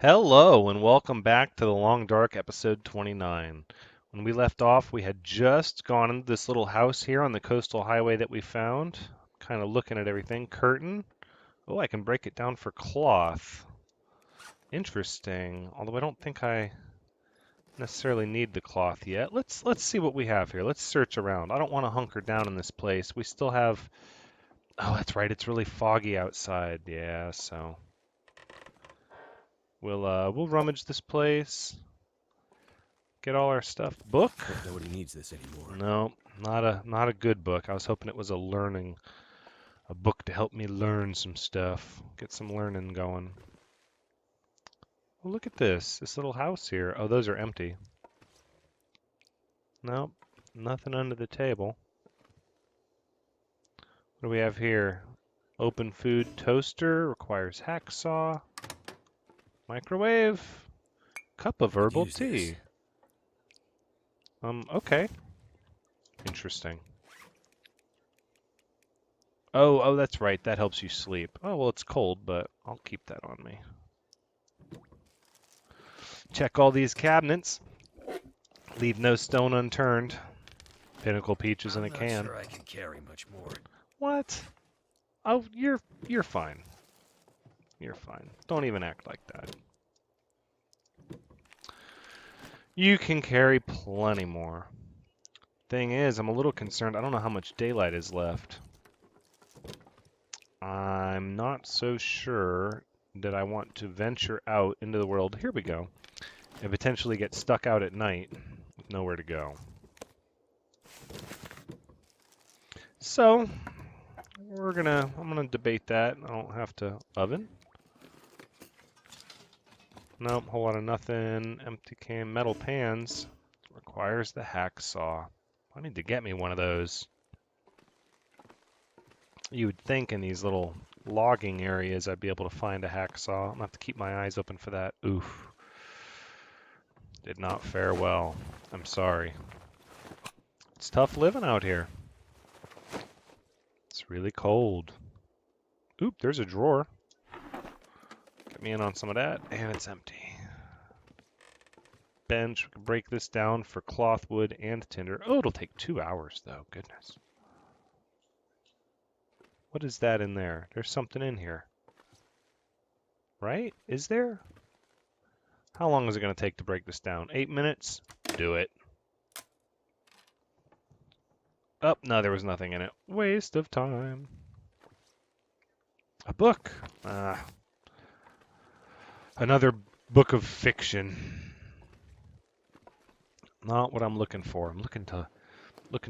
Hello and welcome back to The Long Dark, episode 29. When we left off, we had just gone into this little house here on the coastal highway that we found. Kind of looking at everything. Curtain. Oh, I can break it down for cloth. Interesting. Although I don't think I necessarily need the cloth yet. Let's see what we have here. Let's search around. I don't want to hunker down in this place. We still have. Oh, that's right. It's really foggy outside. Yeah, so we'll rummage this place. Get all our stuff. Book? Nobody needs this anymore. No, not a good book. I was hoping it was a book to help me learn some stuff, get some learning going. Well, look at this little house here. Oh, those are empty. Nope, nothing under the table. What do we have here? Open food toaster, requires hacksaw, microwave, cup of Could herbal use this. tea. Okay. Interesting. Oh, that's right. That helps you sleep. Oh, well, it's cold, but I'll keep that on me. Check all these cabinets. Leave no stone unturned. Pinnacle peaches in I'm a not can. sure I can carry much more. What? Oh, you're fine. You're fine. Don't even act like that. You can carry plenty more. Thing is, I'm a little concerned. I don't know how much daylight is left. I'm not so sure that I want to venture out into the world. Here we go. And potentially get stuck out at night with nowhere to go. So, I'm gonna debate that. I don't have to oven. Nope, whole lot of nothing. Empty can, metal pans. Requires the hacksaw. I need to get me one of those. You would think in these little logging areas I'd be able to find a hacksaw. I'm gonna have to keep my eyes open for that. Oof. Did not fare well. I'm sorry. It's tough living out here. It's really cold. Oop, there's a drawer. Get me in on some of that, and it's empty. Bench, we can break this down for cloth, wood, and tinder. Oh, it'll take 2 hours, though. Goodness. What is that in there? There's something in here. Right? Is there? How long is it going to take to break this down? 8 minutes? Do it. Oh, no, there was nothing in it. Waste of time. A book. Another book of fiction. Not what I'm looking for. I'm looking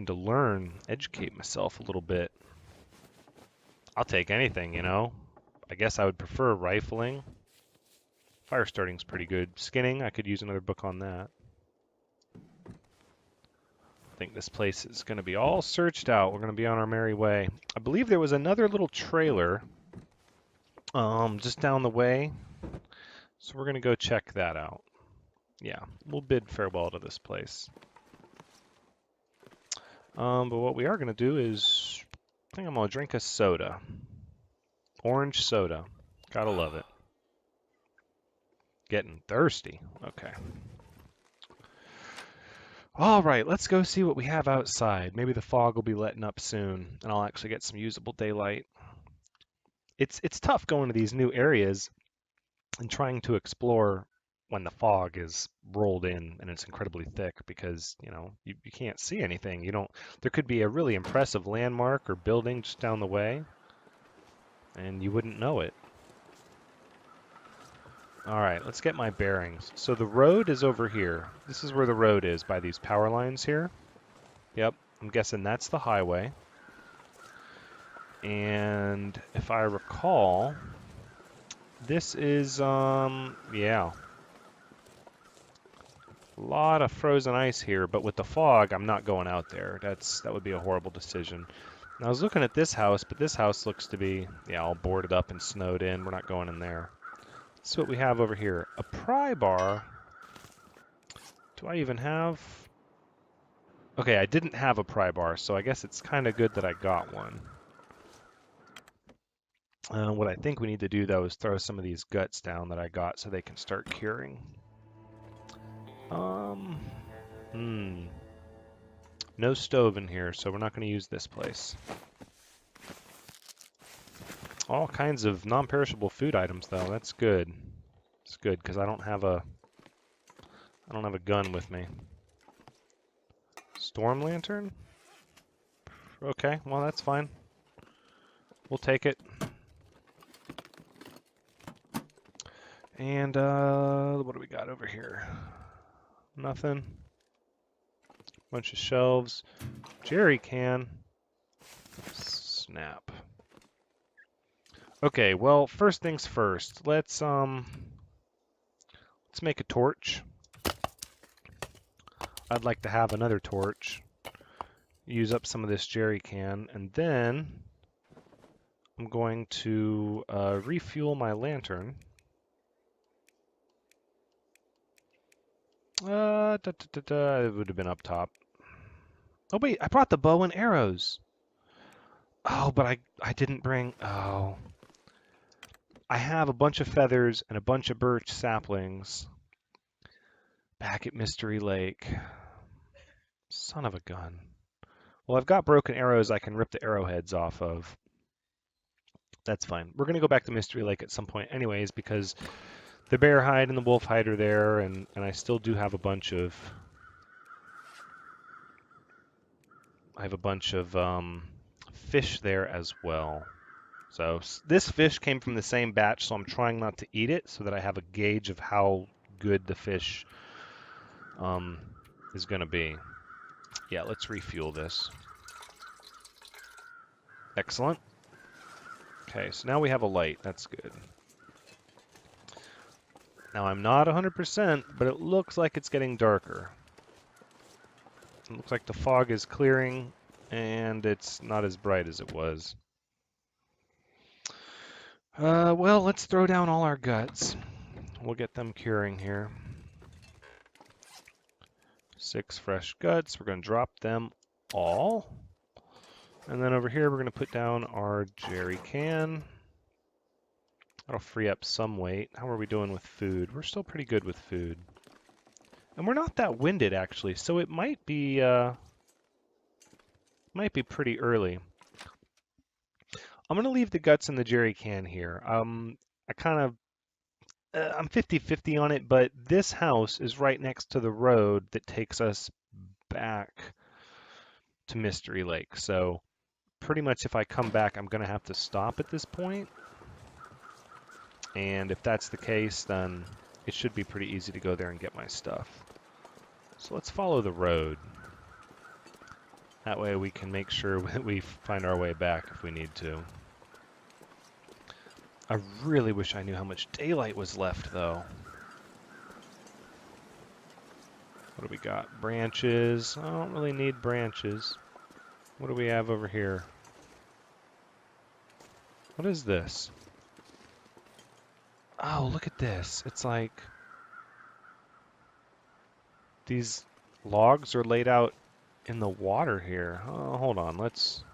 to learn, educate myself a little bit. I'll take anything, you know. I guess I would prefer rifling. Fire starting's pretty good. Skinning, I could use another book on that. I think this place is going to be all searched out. We're going to be on our merry way. I believe there was another little trailer just down the way. So we're going to go check that out. Yeah, we'll bid farewell to this place. But what we are going to do is, I think I'm going to drink a soda. Orange soda. Gotta love it. Getting thirsty. Okay. All right, let's go see what we have outside. Maybe the fog will be letting up soon, and I'll actually get some usable daylight. It's tough going to these new areas and trying to explore when the fog is rolled in and it's incredibly thick because, you know, you can't see anything. There could be a really impressive landmark or building just down the way, and you wouldn't know it. All right, let's get my bearings. So the road is over here. This is where the road is, by these power lines here. Yep, I'm guessing that's the highway. And if I recall, this is, yeah. A lot of frozen ice here, but with the fog, I'm not going out there. That would be a horrible decision. And I was looking at this house, but this house looks to be, yeah, all boarded up and snowed in. We're not going in there. Let's see what we have over here. A pry bar. Do I even have? Okay, I didn't have a pry bar, so I guess it's kind of good that I got one. What I think we need to do, though, is throw some of these guts down that I got so they can start curing. Um, No stove in here, so we're not going to use this place. All kinds of non-perishable food items, though. That's good. It's good because I don't have a gun with me. Storm lantern? Okay, well that's fine. We'll take it. And what do we got over here? Nothing. Bunch of shelves. Jerry can. Snap. Okay, well, first things first. Let's make a torch. I'd like to have another torch. Use up some of this jerry can, and then I'm going to refuel my lantern. It would have been up top. Oh wait, I brought the bow and arrows. Oh, but I didn't bring. Oh, I have a bunch of feathers and a bunch of birch saplings back at Mystery Lake. Son of a gun. Well, I've got broken arrows I can rip the arrowheads off of. That's fine. We're going to go back to Mystery Lake at some point anyways because the bear hide and the wolf hide are there, and I still do have a bunch of... I have a bunch of fish there as well. So this fish came from the same batch, so I'm trying not to eat it so that I have a gauge of how good the fish is going to be. Yeah, let's refuel this. Excellent. Okay, so now we have a light. That's good. Now I'm not 100%, but it looks like it's getting darker. It looks like the fog is clearing, and it's not as bright as it was. Well, let's throw down all our guts. We'll get them curing here. 6 fresh guts. We're going to drop them all. And then over here, we're going to put down our jerry can. That'll free up some weight. How are we doing with food? We're still pretty good with food. And we're not that winded, actually, so it might be pretty early. I'm going to leave the guts in the jerry can here. I'm 50-50 on it, but this house is right next to the road that takes us back to Mystery Lake. So pretty much if I come back, I'm going to have to stop at this point. And if that's the case, then it should be pretty easy to go there and get my stuff. So let's follow the road. That way we can make sure that we find our way back if we need to. I really wish I knew how much daylight was left, though. What do we got? Branches. I don't really need branches. What do we have over here? What is this? Oh, look at this. It's like these logs are laid out in the water here. Oh, hold on. Let's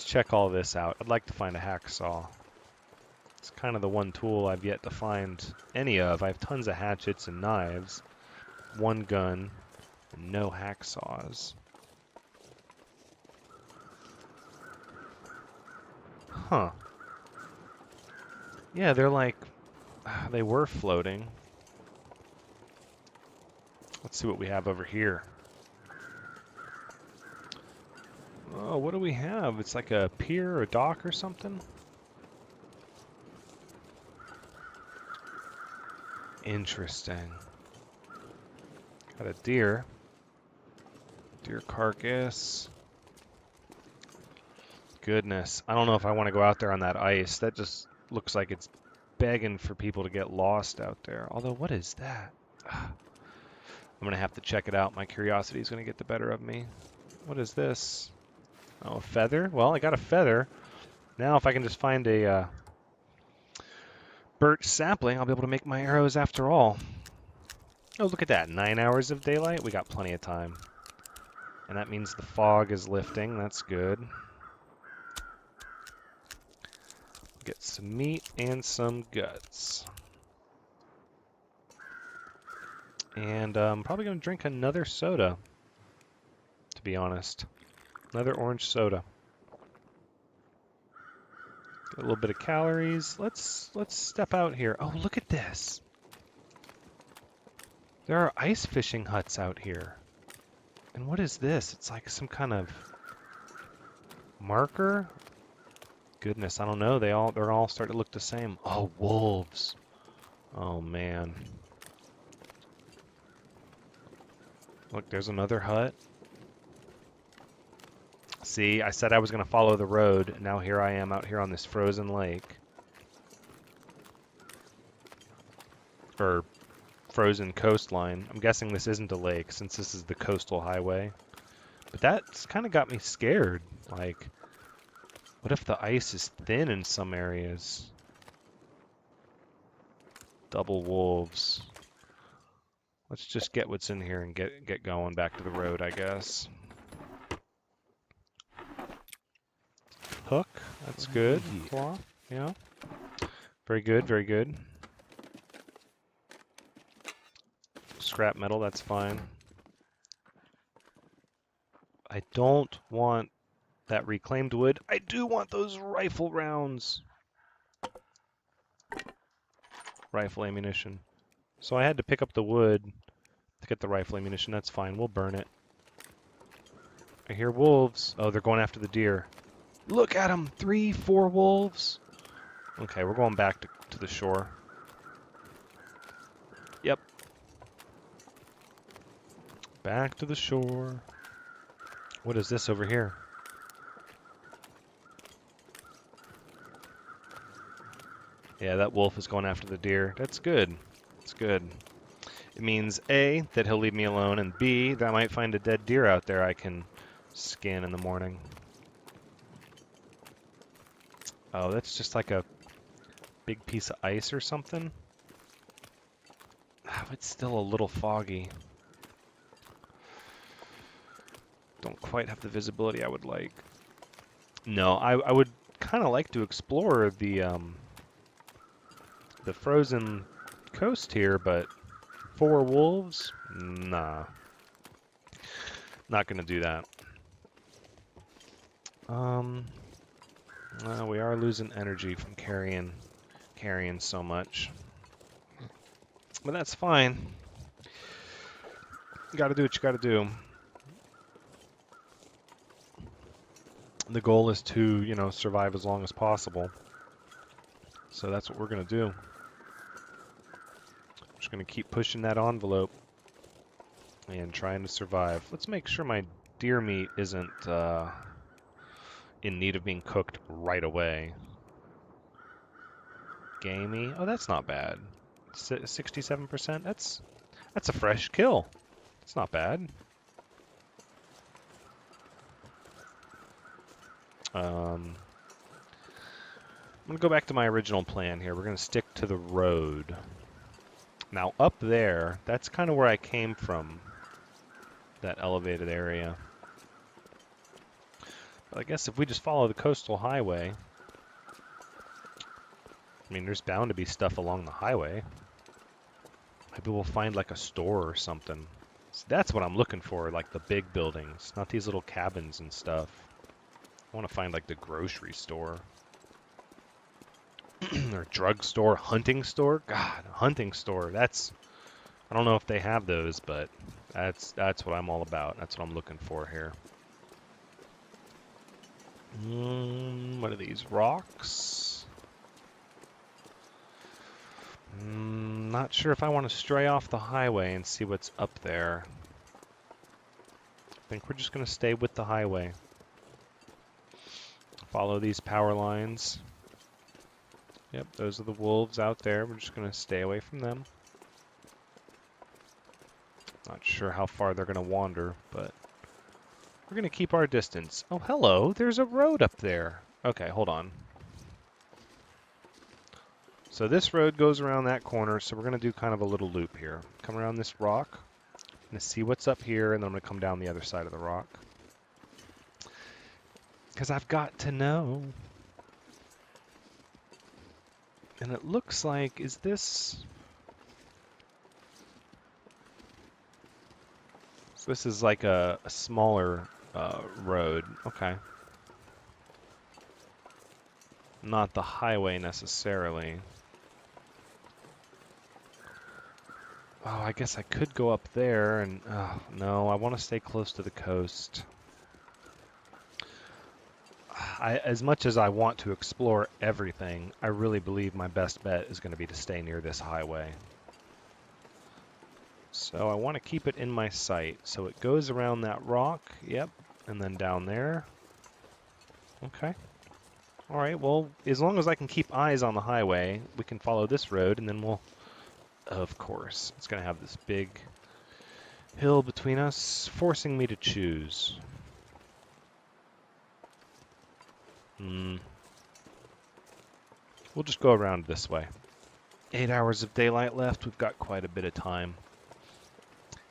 check all this out. I'd like to find a hacksaw. It's kind of the one tool I've yet to find any of. I have tons of hatchets and knives, one gun, and no hacksaws. Huh. Yeah, they're like, they were floating. Let's see what we have over here. Oh, what do we have? It's like a pier or a dock or something? Interesting. Got a deer. Deer carcass. Goodness. I don't know if I want to go out there on that ice. That just looks like it's begging for people to get lost out there. Although, what is that? I'm going to have to check it out. My curiosity is going to get the better of me. What is this? Oh, a feather? Well, I got a feather. Now if I can just find a birch sapling, I'll be able to make my arrows after all. Oh, look at that. 9 hours of daylight? We got plenty of time. And that means the fog is lifting. That's good. get some meat and some guts. And I'm probably going to drink another soda, to be honest. Another orange soda. Get a little bit of calories. Let's step out here. Oh, look at this. There are ice fishing huts out here. And what is this? It's like some kind of marker? Goodness, I don't know. They're all starting to look the same. Oh, wolves. Oh man. Look, there's another hut. See, I said I was going to follow the road. And now here I am out here on this frozen lake. Or frozen coastline. I'm guessing this isn't a lake since this is the coastal highway. But that's kind of got me scared. Like, what if the ice is thin in some areas? Double wolves. Let's just get what's in here and get going back to the road, I guess. Hook, that's good. Claw, yeah. Very good, very good. Scrap metal, that's fine. I don't want that reclaimed wood. I do want those rifle rounds. Rifle ammunition. So I had to pick up the wood to get the rifle ammunition. That's fine. We'll burn it. I hear wolves. Oh, they're going after the deer. Look at them. 3, 4 wolves. Okay, we're going back to the shore. Yep. Back to the shore. What is this over here? Yeah, that wolf is going after the deer. That's good. That's good. It means A, that he'll leave me alone, and B, that I might find a dead deer out there I can skin in the morning. Oh, that's just like a big piece of ice or something? Oh, it's still a little foggy. Don't quite have the visibility I would like. No, I would kind of like to explore the frozen coast here, but 4 wolves? Nah. Not gonna do that. We are losing energy from carrying so much. But that's fine. You gotta do what you gotta do. The goal is to, you know, survive as long as possible. So that's what we're gonna do. Just gonna keep pushing that envelope and trying to survive. Let's make sure my deer meat isn't in need of being cooked right away. Gamey. Oh, that's not bad. 67%. That's a fresh kill. It's not bad. I'm gonna go back to my original plan here. We're gonna stick to the road. Now up there, that's kind of where I came from. That elevated area. But I guess if we just follow the coastal highway, I mean, there's bound to be stuff along the highway. Maybe we'll find like a store or something. So that's what I'm looking for, like the big buildings, not these little cabins and stuff. I want to find like the grocery store. Or drugstore, hunting store. God, a hunting store. That's, I don't know if they have those, but that's what I'm all about. That's what I'm looking for here. What are these, rocks? Not sure if I want to stray off the highway and see what's up there. I think we're just going to stay with the highway. Follow these power lines. Yep, those are the wolves out there. We're just going to stay away from them. Not sure how far they're going to wander, but we're going to keep our distance. Oh, hello. There's a road up there. Okay, hold on. So this road goes around that corner, so we're going to do kind of a little loop here. Come around this rock. I'm going to see what's up here, and then I'm going to come down the other side of the rock. Because I've got to know. And it looks like, is this... So this is like a smaller road. Okay. Not the highway necessarily. Oh, I guess I could go up there and... no, I want to stay close to the coast. As much as I want to explore everything, I really believe my best bet is going to be to stay near this highway. So I want to keep it in my sight. So it goes around that rock, yep, and then down there. Okay. All right, well, as long as I can keep eyes on the highway, we can follow this road, and then we'll... Of course, it's going to have this big hill between us, forcing me to choose. We'll just go around this way. 8 hours of daylight left. We've got quite a bit of time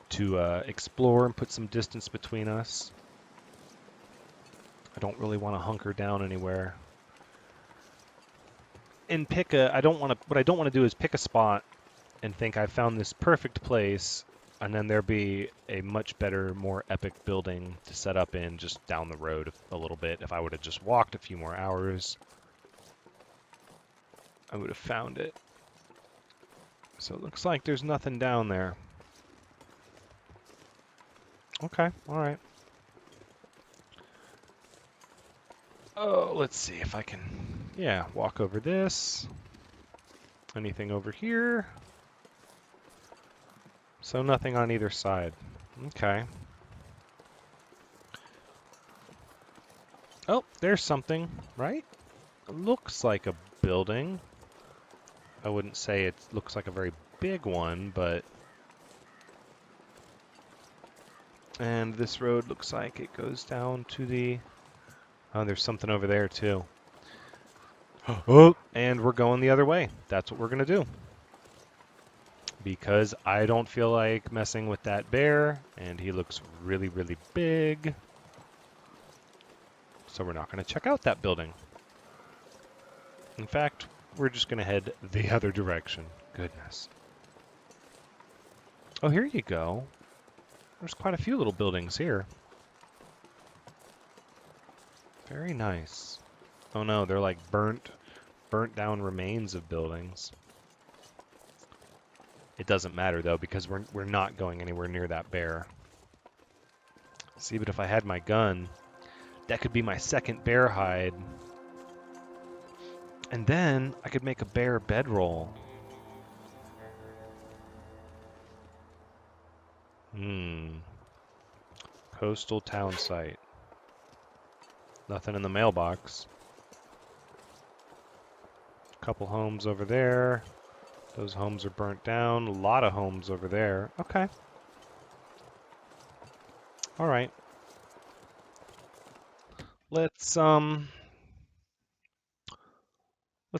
to explore and put some distance between us. I don't really want to hunker down anywhere. And pick a... What I don't want to do is pick a spot and think I found this perfect place, and then there be a much better, more epic building to set up in just down the road a little bit. If I would have just walked a few more hours, I would have found it. So it looks like there's nothing down there. Okay, all right. Oh, let's see if I can, yeah, walk over this. Anything over here? So nothing on either side. Okay. Oh, there's something, right? It looks like a building. I wouldn't say it looks like a very big one, but... And this road looks like it goes down to the... Oh, there's something over there, too. Oh, and we're going the other way. That's what we're going to do. Because I don't feel like messing with that bear, and he looks really, really big. So we're not going to check out that building. In fact, we're just going to head the other direction. Goodness. Oh, here you go. There's quite a few little buildings here. Very nice. Oh no, they're like burnt down remains of buildings. It doesn't matter though, because we're not going anywhere near that bear. See, but if I had my gun, that could be my second bear hide. And then I could make a bear bedroll. Coastal town site. Nothing in the mailbox. Couple homes over there. Those homes are burnt down. A lot of homes over there. Okay. All right. Let's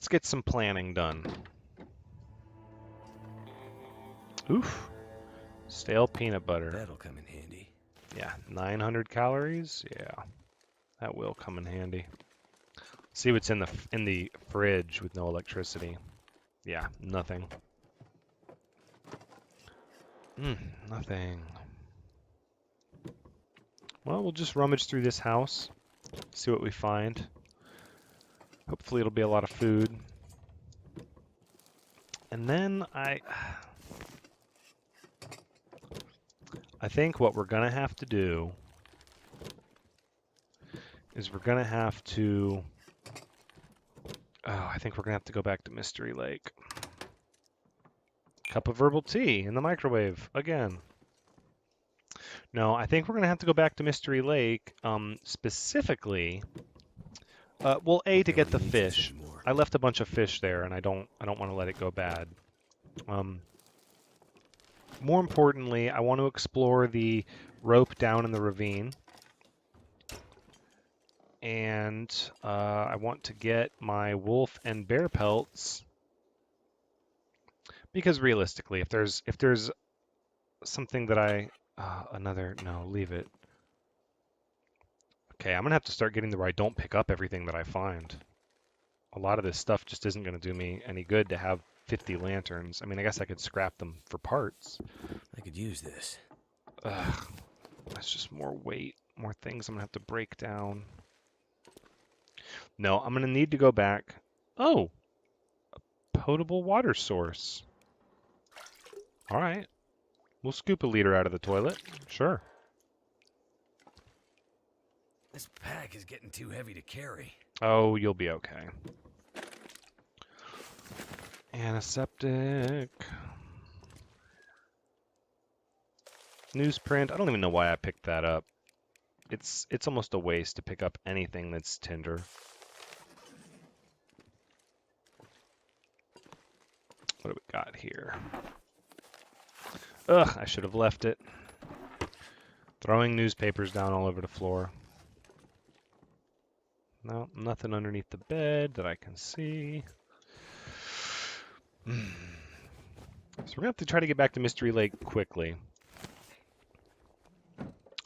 get some planning done. Oof. Stale peanut butter. That'll come in handy. Yeah, 900 calories. Yeah, that will come in handy. See what's in the fridge with no electricity. Yeah, nothing. Nothing. Well, we'll just rummage through this house, see what we find. Hopefully it'll be a lot of food. And then I think what we're gonna have to do is we're gonna have to... Oh, I think we're gonna have to go back to Mystery Lake. Cup of herbal tea in the microwave again. No, I think we're gonna have to go back to Mystery Lake, specifically. Well, A, to get the fish. I left a bunch of fish there, and I don't want to let it go bad. More importantly, I want to explore the rope down in the ravine. And I want to get my wolf and bear pelts. Because realistically, if there's something that I... no, leave it. Okay, I'm going to have to start getting to where I don't pick up everything that I find. a lot of this stuff just isn't going to do me any good to have 50 lanterns. I mean, I guess I could scrap them for parts. I could use this. Ugh, that's just more weight, more things I'm going to have to break down. No, I'm going to need to go back. Oh, potable water source. All right. We'll scoop a liter out of the toilet. Sure. This pack is getting too heavy to carry. Oh, you'll be okay. Antiseptic. Newsprint. I don't even know why I picked that up. It's almost a waste to pick up anything that's tinder. What do we got here? Ugh, I should have left it. Throwing newspapers down all over the floor. No, nothing underneath the bed that I can see. So we're going to have to try to get back to Mystery Lake quickly,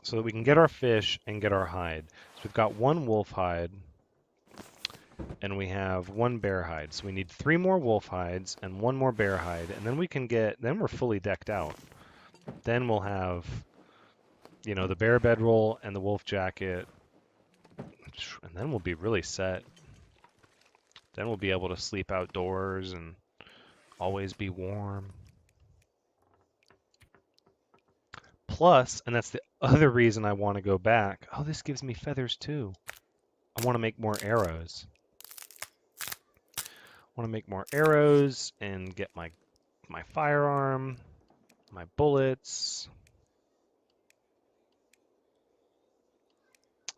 so that we can get our fish and get our hide. So we've got one wolf hide, and we have one bear hide. So we need 3 more wolf hides and 1 more bear hide, and then we can get, then we're fully decked out. Then we'll have, you know, the bear bedroll and the wolf jacket, and then we'll be really set. Then we'll be able to sleep outdoors and always be warm. Plus, and that's the other reason I want to go back. Oh, this gives me feathers too. I want to make more arrows. I want to make more arrows and get my firearm, my bullets.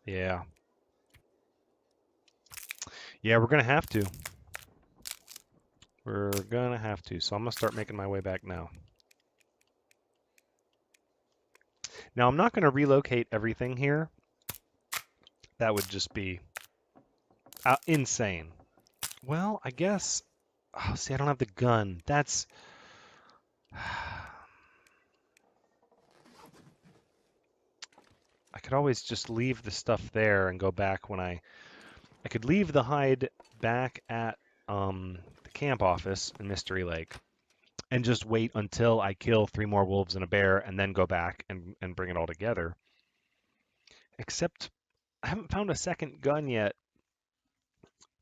Yeah. Yeah, we're going to have to. We're going to have to. So I'm going to start making my way back now. Now, I'm not going to relocate everything here. That would just be insane. Well, I guess... Oh, see, I don't have the gun. That's... I could always just leave the stuff there and go back when I could leave the hide back at the camp office in Mystery Lake and just wait until I kill 3 more wolves and a bear and then go back and bring it all together. Except I haven't found a second gun yet,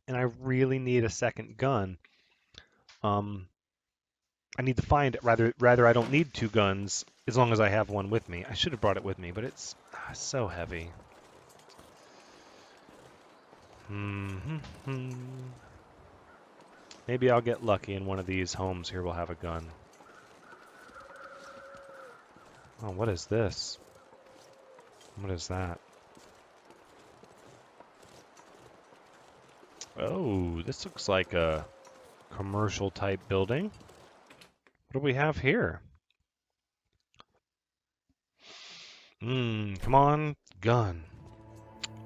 and I really need a second gun. I need to find it. Rather, I don't need 2 guns as long as I have one with me. I should have brought it with me, but it's so heavy. Maybe I'll get lucky in one of these homes here we'll have a gun. Oh, what is this? What is that? Oh, this looks like a commercial type building. What do we have here? Come on, gun.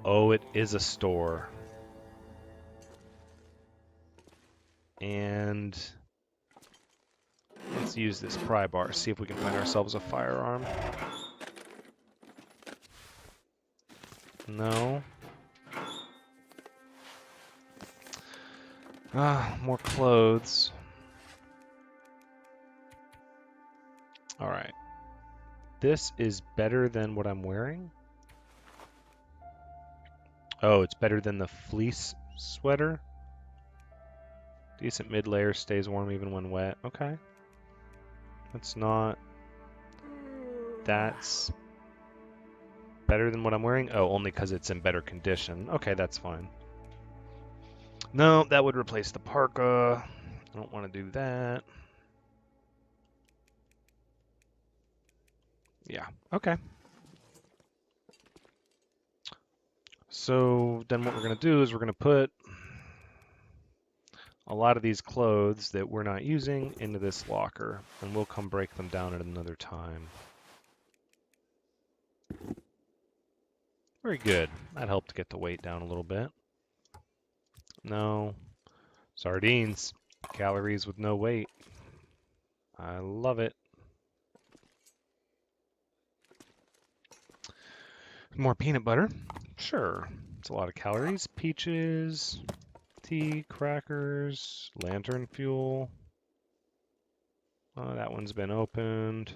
Oh, it is a store. And let's use this pry bar, see if we can find ourselves a firearm. No. More clothes. All right. This is better than what I'm wearing? Oh, it's better than the fleece sweater? Decent mid-layer, stays warm even when wet. Okay. That's not... That's better than what I'm wearing? Oh, only because it's in better condition. Okay, that's fine. No, that would replace the parka. I don't want to do that. Yeah, okay. So then what we're going to do is we're going to put a lot of these clothes that we're not using into this locker, and we'll come break them down at another time. Very good. That helped get the weight down a little bit. No. Sardines. Calories with no weight. I love it. More peanut butter. Sure. It's a lot of calories. Peaches. TNT, crackers, lantern fuel. Oh, that one's been opened.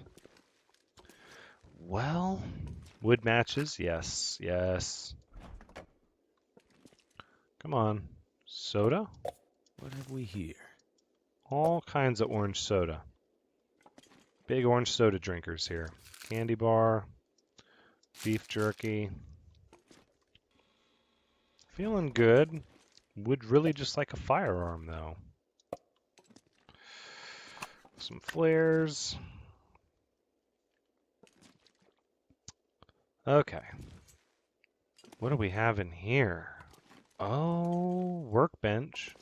Well, wood matches, yes, yes. Come on. Soda? What have we here? All kinds of orange soda. Big orange soda drinkers here. Candy bar, beef jerky. Feeling good. Would really just like a firearm, though. Some flares. Okay. What do we have in here? Oh, workbench.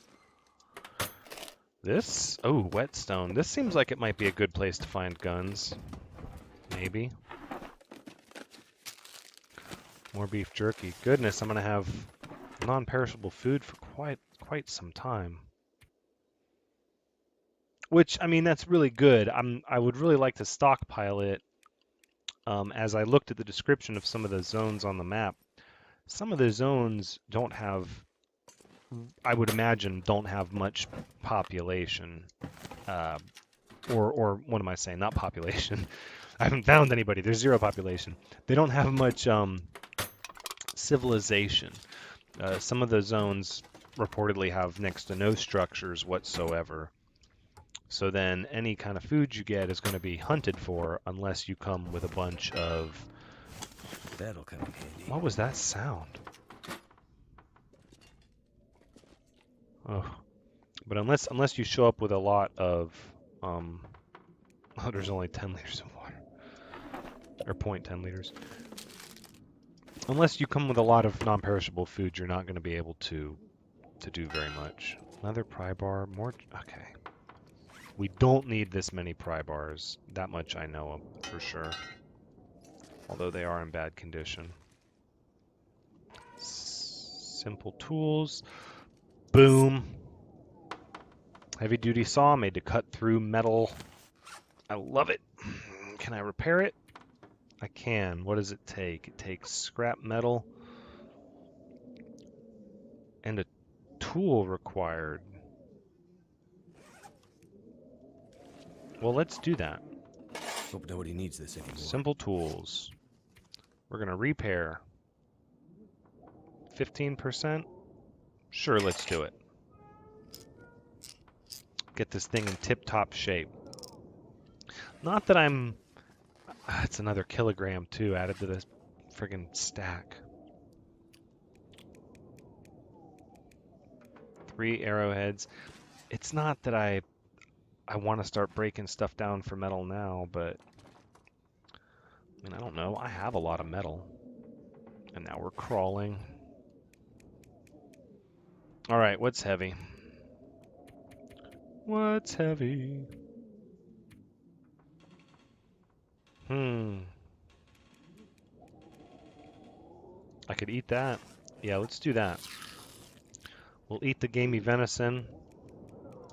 This? Oh, whetstone. This seems like it might be a good place to find guns. Maybe. More beef jerky. Goodness, I'm gonna have non-perishable food for quite some time. Which, I mean, that's really good. I would really like to stockpile it. As I looked at the description of some of the zones on the map, some of the zones don't have, I would imagine, don't have much population. Or what am I saying? Not population. I haven't found anybody. There's zero population. They don't have much civilization. Some of the zones reportedly have next to no structures whatsoever. So then any kind of food you get is going to be hunted for unless you come with a bunch of... That'll come in handy. What was that sound? Oh. But unless you show up with a lot of... Oh, there's only 10 liters of water. Or 0.10 liters. Unless you come with a lot of non-perishable food, you're not going to be able to do very much. Another pry bar. More... Okay. We don't need this many pry bars. That much I know of for sure. Although they are in bad condition. Simple tools. Boom. Heavy duty saw made to cut through metal. I love it. Can I repair it? I can. What does it take? It takes scrap metal and a tool required. Well, let's do that. Hope nobody needs this anymore. Simple tools. We're going to repair. 15%? Sure, let's do it. Get this thing in tip-top shape. Not that I'm... It's another kilogram, too, added to this friggin' stack. 3 arrowheads. It's not that I want to start breaking stuff down for metal now, but... I mean, I don't know. I have a lot of metal. And now we're crawling. Alright, what's heavy? What's heavy? I could eat that. Yeah, let's do that. We'll eat the gamey venison.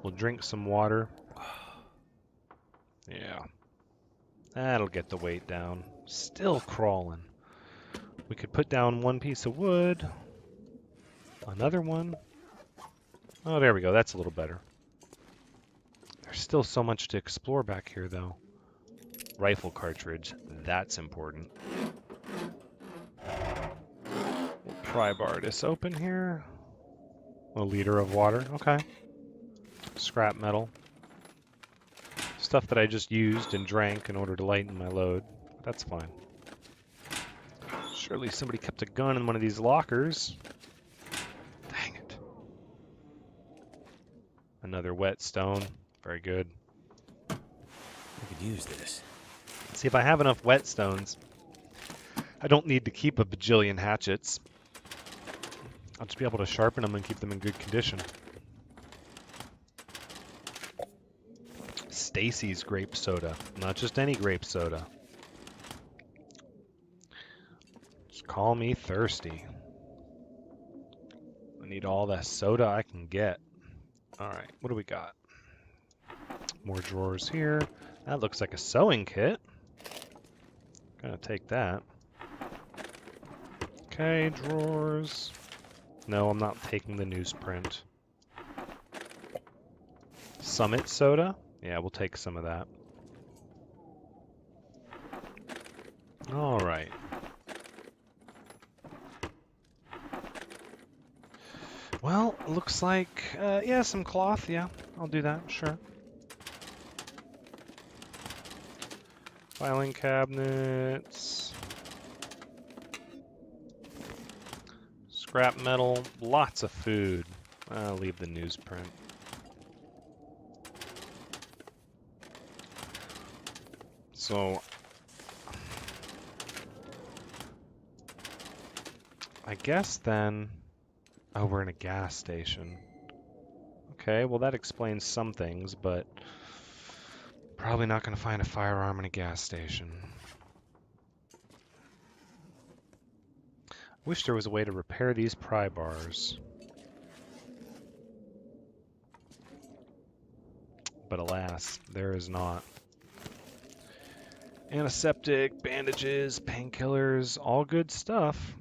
We'll drink some water. Yeah. That'll get the weight down. Still crawling. We could put down one piece of wood. Another one. Oh, there we go. That's a little better. There's still so much to explore back here, though. Rifle cartridge. That's important. We'll pry bar this open here. A liter of water. Okay. Scrap metal. Stuff that I just used and drank in order to lighten my load. That's fine. Surely somebody kept a gun in one of these lockers. Dang it. Another whetstone. Very good. I could use this. See, if I have enough whetstones, I don't need to keep a bajillion hatchets. I'll just be able to sharpen them and keep them in good condition. Stacy's grape soda. Not just any grape soda. Just call me thirsty. I need all the soda I can get. Alright, what do we got? More drawers here. That looks like a sewing kit. Gonna take that. Okay, drawers. No, I'm not taking the newsprint. Summit soda? Yeah, we'll take some of that. All right. Well, looks like, yeah, some cloth. Yeah, I'll do that, sure. Filing cabinets. Scrap metal. Lots of food. I'll leave the newsprint. So, I guess then... Oh, we're in a gas station. Okay, well that explains some things, but probably not going to find a firearm in a gas station. Wish there was a way to repair these pry bars. But alas, there is not. Antiseptic, bandages, painkillers, all good stuff.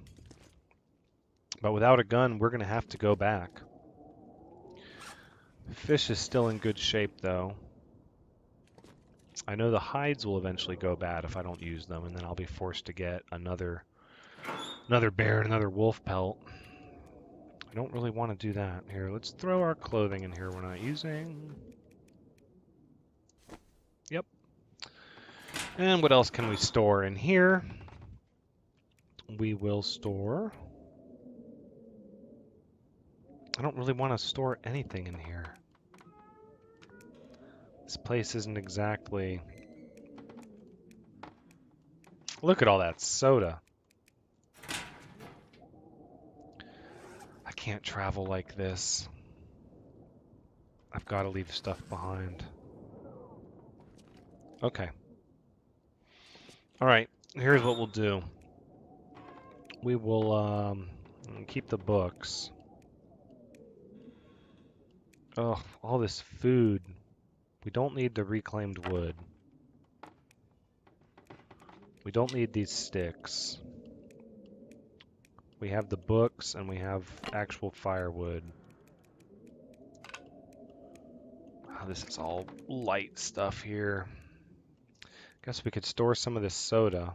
But without a gun, we're going to have to go back. Fish is still in good shape, though. I know the hides will eventually go bad if I don't use them, and then I'll be forced to get another bear and another wolf pelt. I don't really want to do that. Here, let's throw our clothing in here we're not using. Yep. And what else can we store in here? We will store... I don't really want to store anything in here. This place isn't exactly... Look at all that soda. I can't travel like this. I've got to leave stuff behind. Okay. All right, here's what we'll do. We will keep the books. Oh, all this food. We don't need the reclaimed wood. We don't need these sticks. We have the books and we have actual firewood. Oh, this is all light stuff here. Guess we could store some of this soda.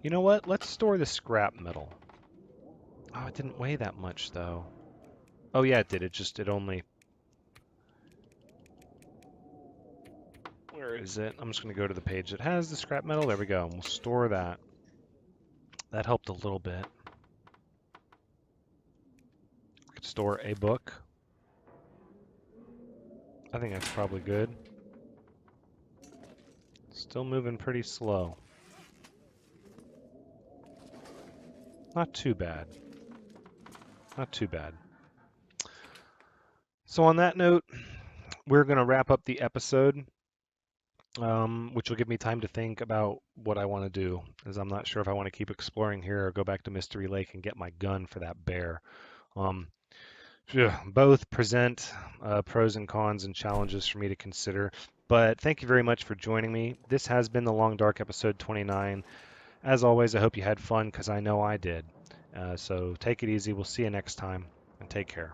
You know what? Let's store the scrap metal. Oh, it didn't weigh that much though. Oh yeah, it did. It only... Where is it? I'm just going to go to the page that has the scrap metal. There we go. And we'll store that. That helped a little bit. We could store a book. I think that's probably good. Still moving pretty slow. Not too bad. Not too bad. So on that note, we're going to wrap up the episode, which will give me time to think about what I want to do, as I'm not sure if I want to keep exploring here or go back to Mystery Lake and get my gun for that bear. Both present pros and cons and challenges for me to consider. But thank you very much for joining me. This has been The Long Dark, episode 29. As always, I hope you had fun, because I know I did. So take it easy. We'll see you next time, and take care.